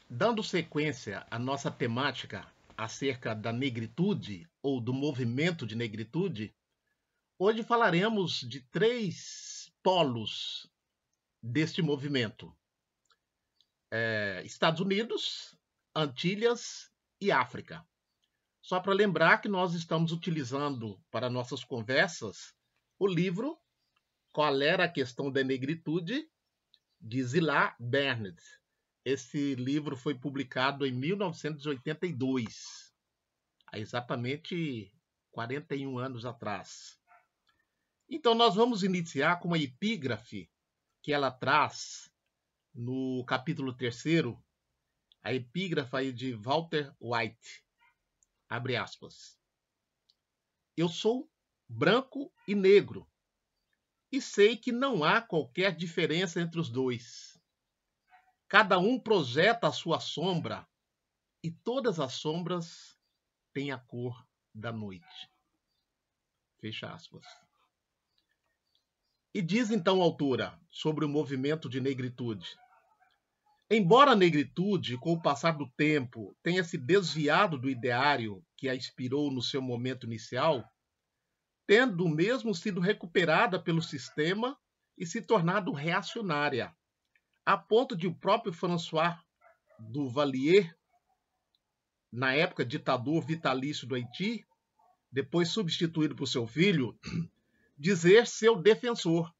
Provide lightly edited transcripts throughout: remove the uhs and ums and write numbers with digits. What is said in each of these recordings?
Dando sequência à nossa temática acerca da negritude ou do movimento de negritude, hoje falaremos de três polos deste movimento: Estados Unidos, Antilhas e África. Só para lembrar que nós estamos utilizando para nossas conversas o livro Qual era a questão da negritude, de Zillah Bernard. Esse livro foi publicado em 1982, há exatamente 41 anos atrás. Então, nós vamos iniciar com uma epígrafe que ela traz no capítulo 3º, a epígrafe aí de Walter White. Abre aspas. Eu sou branco e negro, e sei que não há qualquer diferença entre os dois. Cada um projeta a sua sombra, e todas as sombras têm a cor da noite. Fecha aspas. E diz então a autora sobre o movimento de negritude. Embora a negritude, com o passar do tempo, tenha se desviado do ideário que a inspirou no seu momento inicial, tendo mesmo sido recuperada pelo sistema e se tornado reacionária, a ponto de o próprio François Duvalier, na época ditador vitalício do Haiti, depois substituído por seu filho, dizer seu defensor.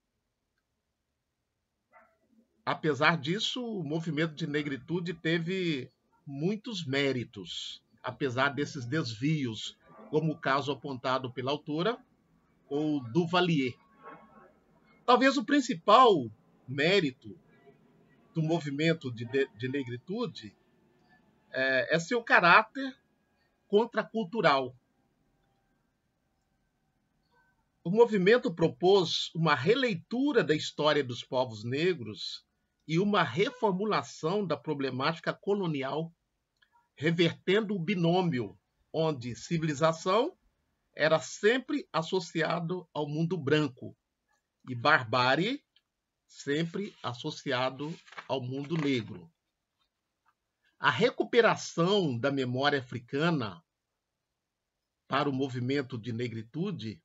Apesar disso, o movimento de negritude teve muitos méritos, apesar desses desvios, como o caso apontado pela autora, ou Duvalier. Talvez o principal mérito do movimento de negritude é seu caráter contracultural. O movimento propôs uma releitura da história dos povos negros e uma reformulação da problemática colonial, revertendo o binômio onde civilização era sempre associado ao mundo branco e barbárie sempre associado ao mundo negro. A recuperação da memória africana para o movimento de negritude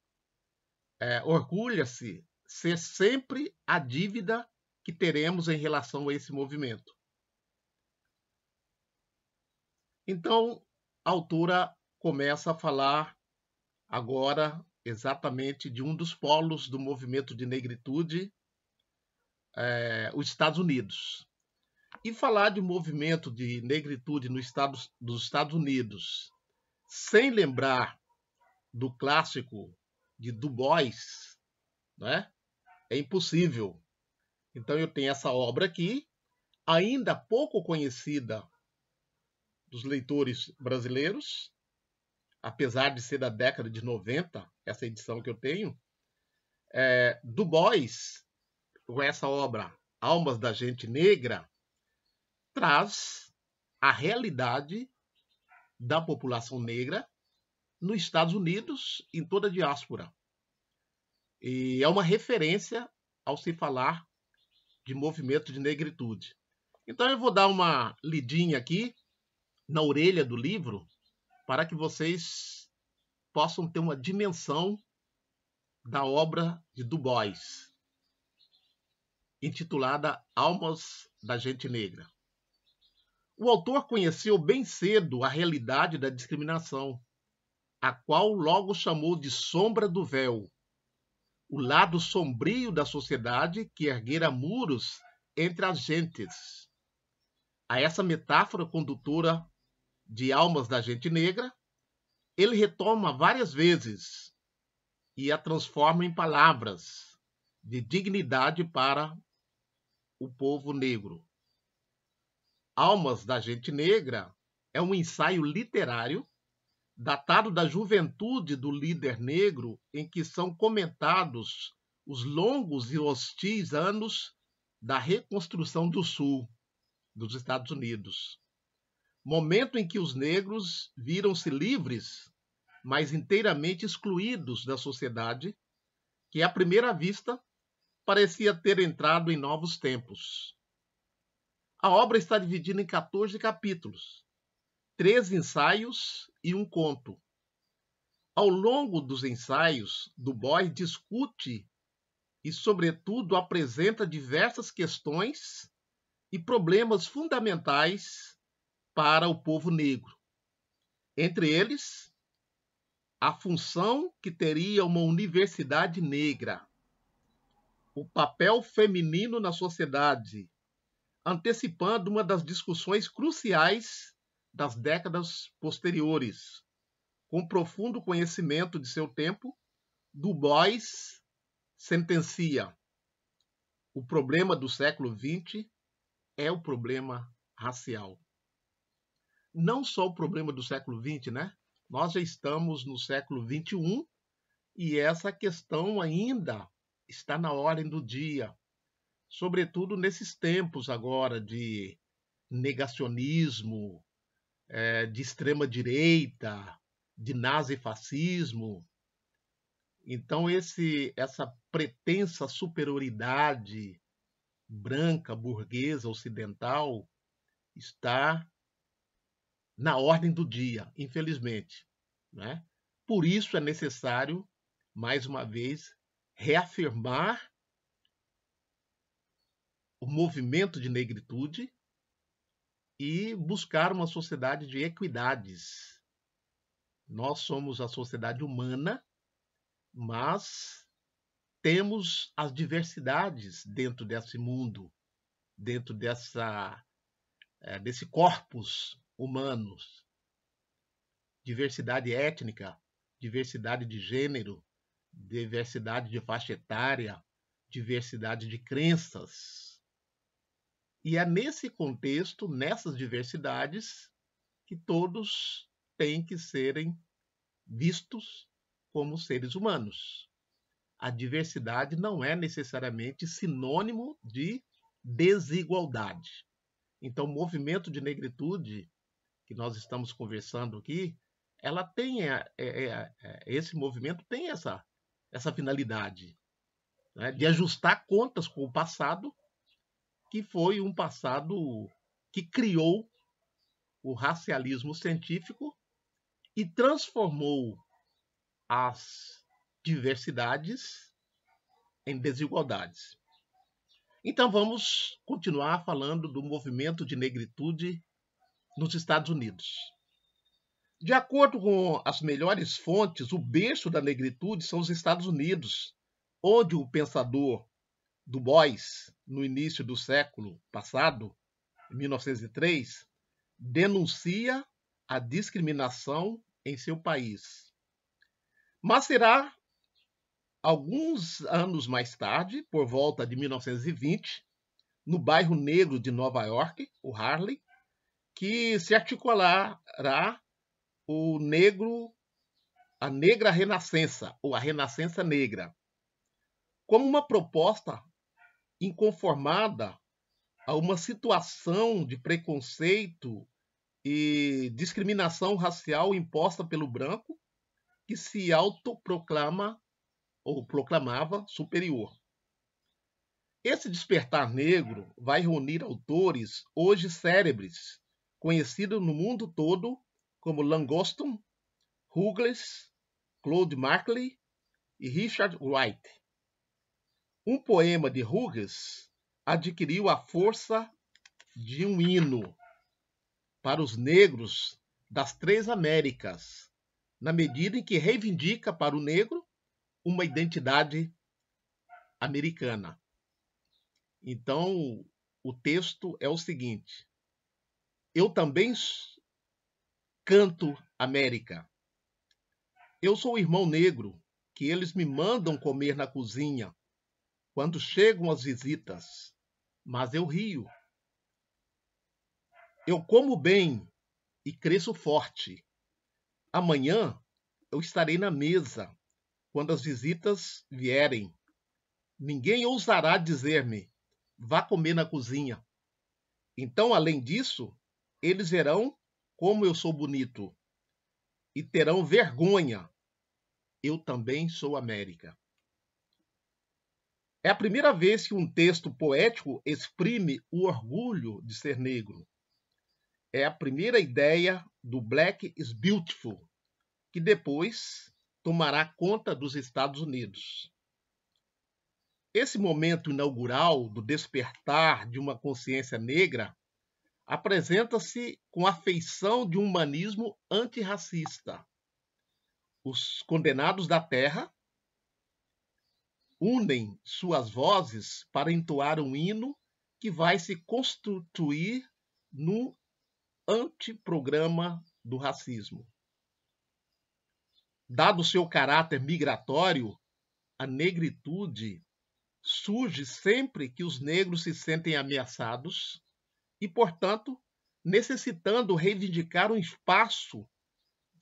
orgulha-se ser sempre a dívida que teremos em relação a esse movimento. Então, a autora começa a falar agora exatamente de um dos polos do movimento de negritude, os Estados Unidos. E falar de movimento de negritude dos Estados Unidos, sem lembrar do clássico de Du Bois, né? É impossível. Então eu tenho essa obra aqui, ainda pouco conhecida dos leitores brasileiros, apesar de ser da década de 90, essa edição que eu tenho. Du Bois, com essa obra Almas da Gente Negra, traz a realidade da população negra nos Estados Unidos, em toda a diáspora. E é uma referência ao se falar de movimento de negritude. Então eu vou dar uma lidinha aqui na orelha do livro para que vocês possam ter uma dimensão da obra de Du Bois, intitulada Almas da Gente Negra. O autor conheceu bem cedo a realidade da discriminação, a qual logo chamou de sombra do véu, o lado sombrio da sociedade que erguera muros entre as gentes. A essa metáfora condutora de Almas da Gente Negra, ele retoma várias vezes e a transforma em palavras de dignidade para o povo negro. Almas da Gente Negra é um ensaio literário datado da juventude do líder negro, em que são comentados os longos e hostis anos da reconstrução do Sul dos Estados Unidos. Momento em que os negros viram-se livres, mas inteiramente excluídos da sociedade, que à primeira vista parecia ter entrado em novos tempos. A obra está dividida em 14 capítulos, 3 ensaios e um conto. Ao longo dos ensaios, Du Bois discute e, sobretudo, apresenta diversas questões e problemas fundamentais para o povo negro. Entre eles, a função que teria uma universidade negra, o papel feminino na sociedade, antecipando uma das discussões cruciais das décadas posteriores. Com profundo conhecimento de seu tempo, Du Bois sentencia: o problema do século XX é o problema racial. Não só o problema do século XX, né? Nós já estamos no século XXI e essa questão ainda está na ordem do dia, sobretudo nesses tempos agora de negacionismo, de extrema-direita, de nazifascismo. Então, essa pretensa superioridade branca, burguesa, ocidental, está na ordem do dia, infelizmente. Né? Por isso é necessário, mais uma vez, reafirmar o movimento de negritude e buscar uma sociedade de equidades. Nós somos a sociedade humana, mas temos as diversidades dentro desse mundo, dentro desse corpus humanos. Diversidade étnica, diversidade de gênero, diversidade de faixa etária, diversidade de crenças. E é nesse contexto, nessas diversidades, que todos têm que serem vistos como seres humanos. A diversidade não é necessariamente sinônimo de desigualdade. Então, o movimento de negritude que nós estamos conversando aqui, ela tem esse movimento tem essa finalidade, né, de ajustar contas com o passado, que foi um passado que criou o racialismo científico e transformou as diversidades em desigualdades. Então vamos continuar falando do movimento de negritude nos Estados Unidos. De acordo com as melhores fontes, o berço da negritude são os Estados Unidos, onde o pensador Du Bois, no início do século passado, em 1903, denuncia a discriminação em seu país. Mas será alguns anos mais tarde, por volta de 1920, no bairro negro de Nova York, o Harlem, que se articulará a negra renascença, ou a renascença negra, como uma proposta inconformada a uma situação de preconceito e discriminação racial imposta pelo branco, que se autoproclama ou proclamava superior. Esse despertar negro vai reunir autores hoje célebres, conhecidos no mundo todo como Langoston, Ruggles, Claude Markley e Richard Wright. Um poema de Ruggles adquiriu a força de um hino para os negros das 3 Américas, na medida em que reivindica para o negro uma identidade americana. Então, o texto é o seguinte: eu também canto América. Eu sou o irmão negro que eles me mandam comer na cozinha quando chegam as visitas, mas eu rio. Eu como bem e cresço forte. Amanhã eu estarei na mesa quando as visitas vierem. Ninguém ousará dizer-me: vá comer na cozinha. Então, além disso, eles verão como eu sou bonito e terão vergonha. Eu também sou América. É a primeira vez que um texto poético exprime o orgulho de ser negro. É a primeira ideia do Black is Beautiful, que depois tomará conta dos Estados Unidos. Esse momento inaugural do despertar de uma consciência negra apresenta-se com a feição de um humanismo antirracista. Os condenados da terra unem suas vozes para entoar um hino que vai se constituir no antiprograma do racismo. Dado seu caráter migratório, a negritude surge sempre que os negros se sentem ameaçados e, portanto, necessitando reivindicar um espaço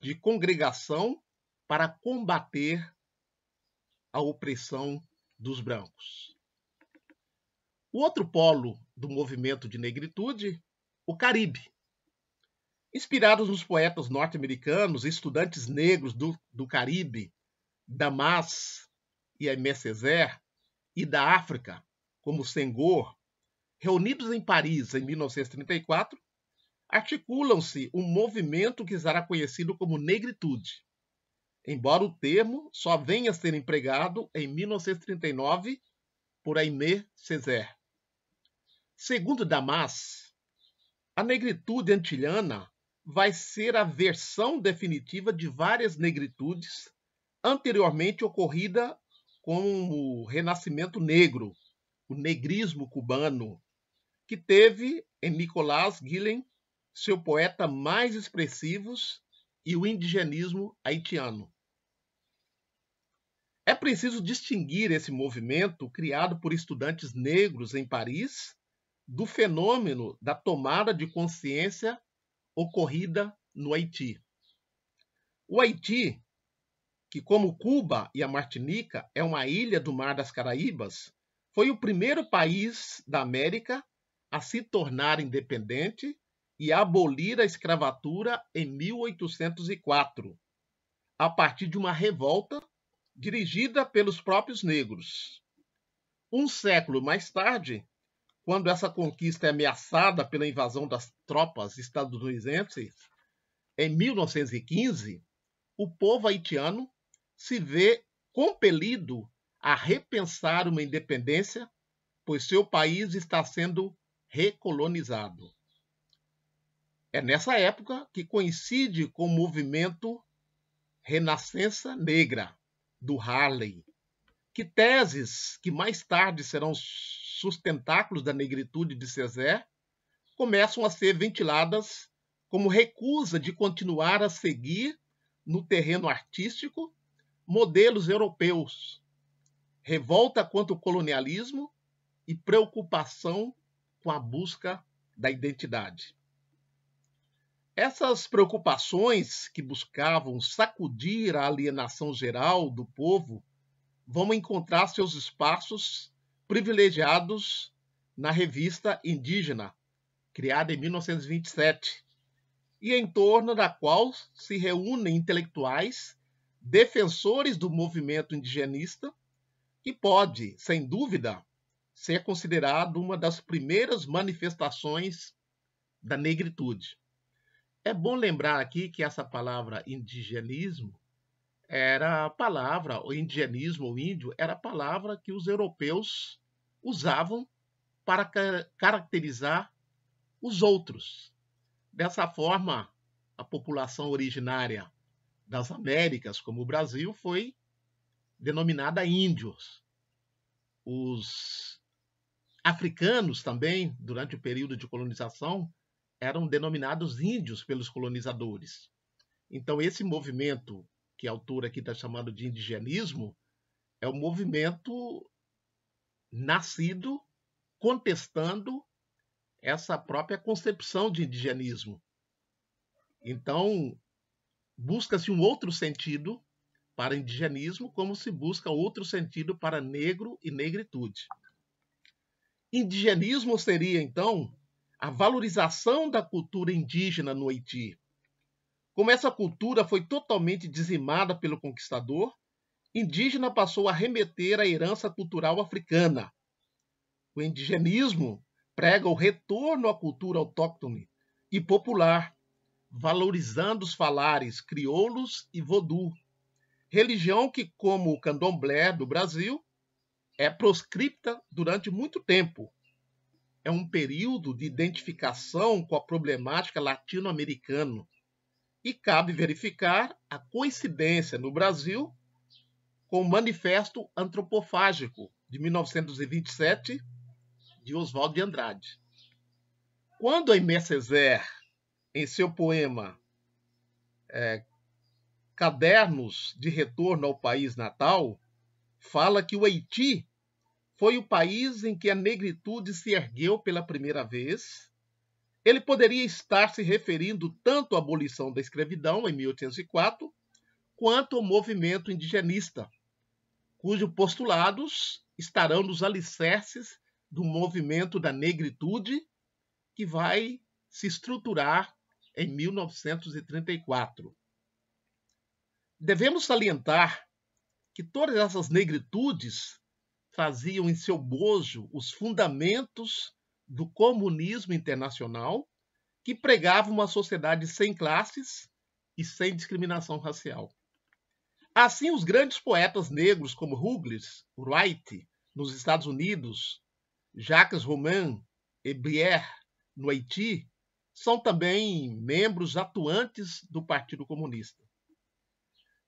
de congregação para combater a opressão dos brancos. O outro polo do movimento de negritude, o Caribe. Inspirados nos poetas norte-americanos e estudantes negros do Caribe, Damas e Aimé Césaire, e da África, como Senghor, reunidos em Paris em 1934, articulam-se um movimento que será conhecido como negritude, embora o termo só venha a ser empregado em 1939 por Aimé Césaire. Segundo Damas, a negritude antilhana vai ser a versão definitiva de várias negritudes anteriormente ocorrida com o Renascimento Negro, o negrismo cubano, que teve em Nicolás Guilhem seu poeta mais expressivos e o indigenismo haitiano. É preciso distinguir esse movimento criado por estudantes negros em Paris do fenômeno da tomada de consciência ocorrida no Haiti. O Haiti, que como Cuba e a Martinica é uma ilha do Mar das Caraíbas, foi o primeiro país da América a se tornar independente e a abolir a escravatura em 1804, a partir de uma revolta dirigida pelos próprios negros. Um século mais tarde, quando essa conquista é ameaçada pela invasão das tropas estadunidenses, em 1915, o povo haitiano se vê compelido a repensar uma independência, pois seu país está sendo recolonizado. É nessa época que coincide com o movimento Renascença Negra, do Harlem, que teses que mais tarde serão sustentáculos da negritude de Césaire começam a ser ventiladas como recusa de continuar a seguir no terreno artístico modelos europeus, revolta contra o colonialismo e preocupação com a busca da identidade. Essas preocupações que buscavam sacudir a alienação geral do povo vão encontrar seus espaços privilegiados na revista Indígena, criada em 1927, e em torno da qual se reúnem intelectuais, defensores do movimento indigenista, que pode, sem dúvida, ser considerado uma das primeiras manifestações da negritude. É bom lembrar aqui que essa palavra indigenismo era a palavra, o indigenismo, o índio, era a palavra que os europeus usavam para caracterizar os outros. Dessa forma, a população originária das Américas, como o Brasil, foi denominada índios. Os africanos também, durante o período de colonização, eram denominados índios pelos colonizadores. Então, esse movimento que a autora aqui está chamando de indigenismo é um movimento nascido contestando essa própria concepção de indigenismo. Então, busca-se um outro sentido para indigenismo, como se busca outro sentido para negro e negritude. Indigenismo seria, então, a valorização da cultura indígena no Haiti. Como essa cultura foi totalmente dizimada pelo conquistador, indígena passou a remeter à herança cultural africana. O indigenismo prega o retorno à cultura autóctone e popular, valorizando os falares crioulos e vodú, religião que, como o candomblé do Brasil, é proscripta durante muito tempo. É um período de identificação com a problemática latino-americana e cabe verificar a coincidência no Brasil com o Manifesto Antropofágico de 1927 de Oswald de Andrade. Quando Aimé Césaire, em seu poema Cadernos de Retorno ao País Natal, fala que o Haiti foi o país em que a negritude se ergueu pela primeira vez, ele poderia estar se referindo tanto à abolição da escravidão, em 1804, quanto ao movimento indigenista, cujos postulados estarão nos alicerces do movimento da negritude, que vai se estruturar em 1934. Devemos salientar que todas essas negritudes traziam em seu bojo os fundamentos do comunismo internacional, que pregava uma sociedade sem classes e sem discriminação racial. Assim, os grandes poetas negros como Ruggles, Wright, nos Estados Unidos, Jacques Romain e Brière, no Haiti, são também membros atuantes do Partido Comunista.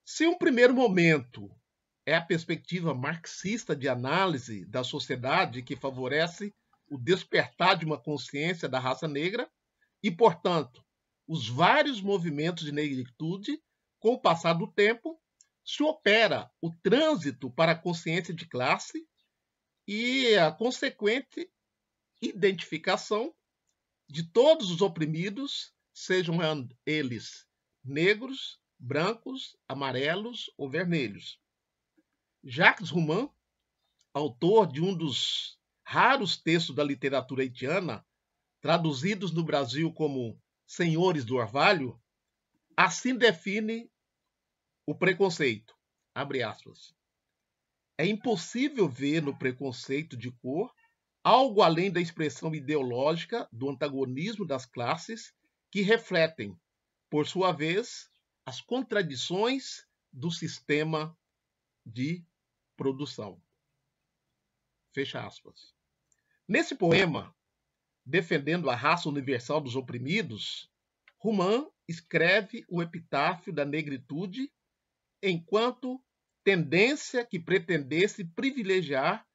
Se um primeiro momento é a perspectiva marxista de análise da sociedade que favorece o despertar de uma consciência da raça negra e, portanto, os vários movimentos de negritude, com o passar do tempo, se opera o trânsito para a consciência de classe e a consequente identificação de todos os oprimidos, sejam eles negros, brancos, amarelos ou vermelhos. Jacques Romain, autor de um dos raros textos da literatura haitiana, traduzidos no Brasil como Senhores do Orvalho, assim define o preconceito. Abre aspas. É impossível ver no preconceito de cor algo além da expressão ideológica do antagonismo das classes que refletem, por sua vez, as contradições do sistema de produção. Fecha aspas. Nesse poema, defendendo a raça universal dos oprimidos, Romain escreve o epitáfio da negritude enquanto tendência que pretendesse privilegiar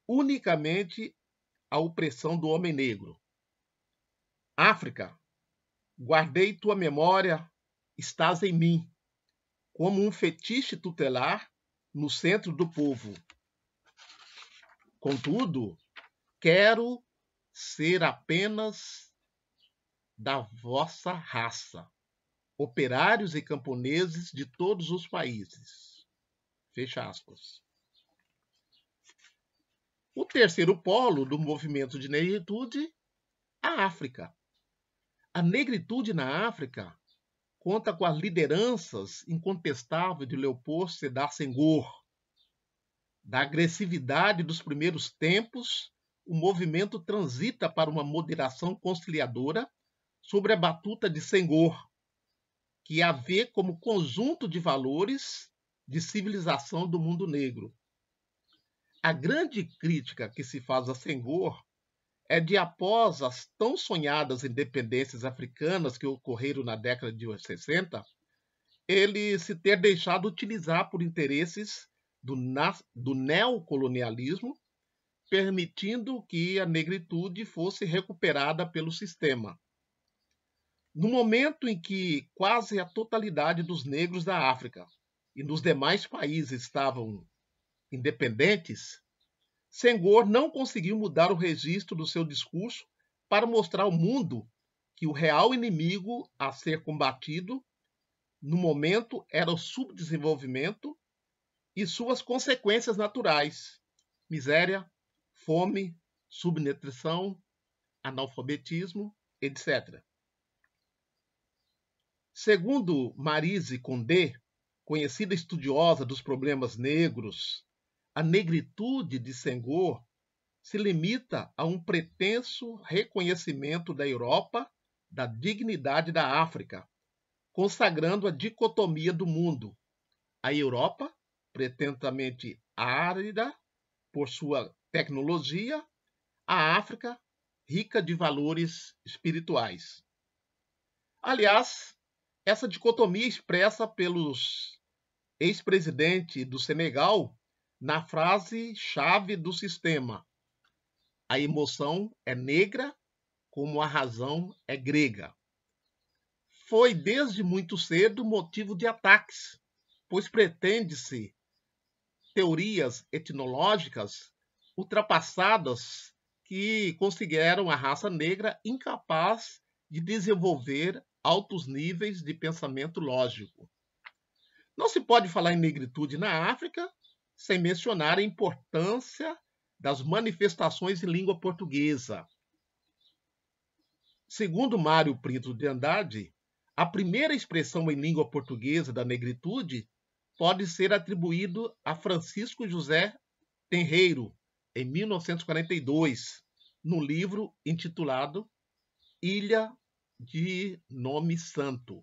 unicamente a opressão do homem negro. África, guardei tua memória, estás em mim, como um fetiche tutelar no centro do povo. Contudo, quero ser apenas da vossa raça, operários e camponeses de todos os países. Fecha aspas. O terceiro polo do movimento de negritude, a África. A negritude na África conta com as lideranças incontestáveis de Leopold Sédar Senghor. Da agressividade dos primeiros tempos, o movimento transita para uma moderação conciliadora sobre a batuta de Senghor, que a vê como conjunto de valores de civilização do mundo negro. A grande crítica que se faz a Senghor é de, após as tão sonhadas independências africanas que ocorreram na década de 60, ele se ter deixado utilizar por interesses do neocolonialismo, permitindo que a negritude fosse recuperada pelo sistema. No momento em que quase a totalidade dos negros da África e nos demais países estavam independentes, Senghor não conseguiu mudar o registro do seu discurso para mostrar ao mundo que o real inimigo a ser combatido no momento era o subdesenvolvimento e suas consequências naturais: miséria, fome, subnutrição, analfabetismo, etc. Segundo Maryse Condé, conhecida estudiosa dos problemas negros, a negritude de Senghor se limita a um pretenso reconhecimento da Europa da dignidade da África, consagrando a dicotomia do mundo. A Europa, pretensamente árida por sua tecnologia, a África, rica de valores espirituais. Aliás, essa dicotomia expressa pelos ex-presidente do Senegal na frase-chave do sistema: a emoção é negra como a razão é grega. Foi desde muito cedo motivo de ataques, pois pretende-se teorias etnológicas ultrapassadas que consideram a raça negra incapaz de desenvolver altos níveis de pensamento lógico. Não se pode falar em negritude na África sem mencionar a importância das manifestações em língua portuguesa. Segundo Mário Pinto de Andrade, a primeira expressão em língua portuguesa da negritude pode ser atribuído a Francisco José Tenreiro, em 1942, no livro intitulado Ilha de Nome Santo.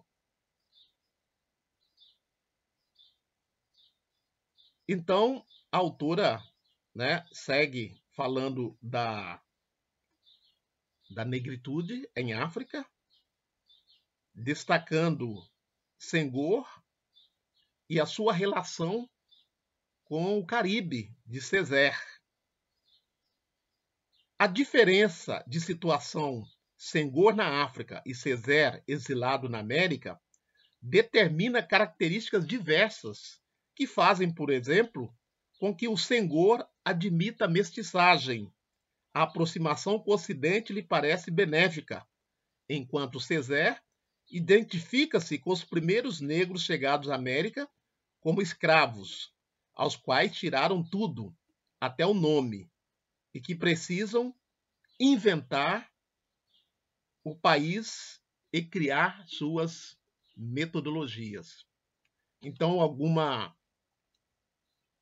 Então, a autora, segue falando da negritude em África, destacando Senghor e a sua relação com o Caribe de Césaire. A diferença de situação Senghor na África e Césaire exilado na América determina características diversas que fazem, por exemplo, com que o Senghor admita a mestiçagem. A aproximação com o Ocidente lhe parece benéfica, enquanto Césaire identifica-se com os primeiros negros chegados à América como escravos, aos quais tiraram tudo, até o nome, e que precisam inventar o país e criar suas metodologias. Então, alguma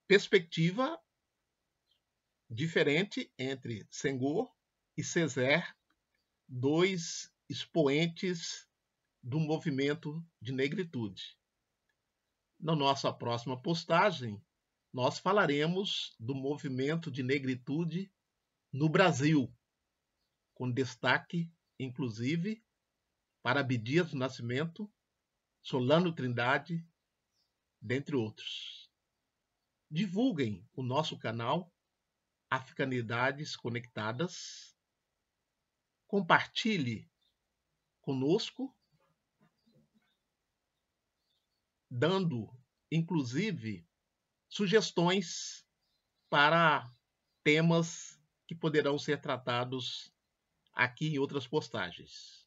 perspectiva diferente entre Senghor e Césaire, dois expoentes do movimento de negritude. Na nossa próxima postagem, nós falaremos do movimento de negritude no Brasil, com destaque, inclusive, para Abdias do Nascimento, Solano Trindade, dentre outros. Divulguem o nosso canal Africanidades Conectadas. Compartilhe conosco, dando, inclusive, sugestões para temas que poderão ser tratados aqui em outras postagens.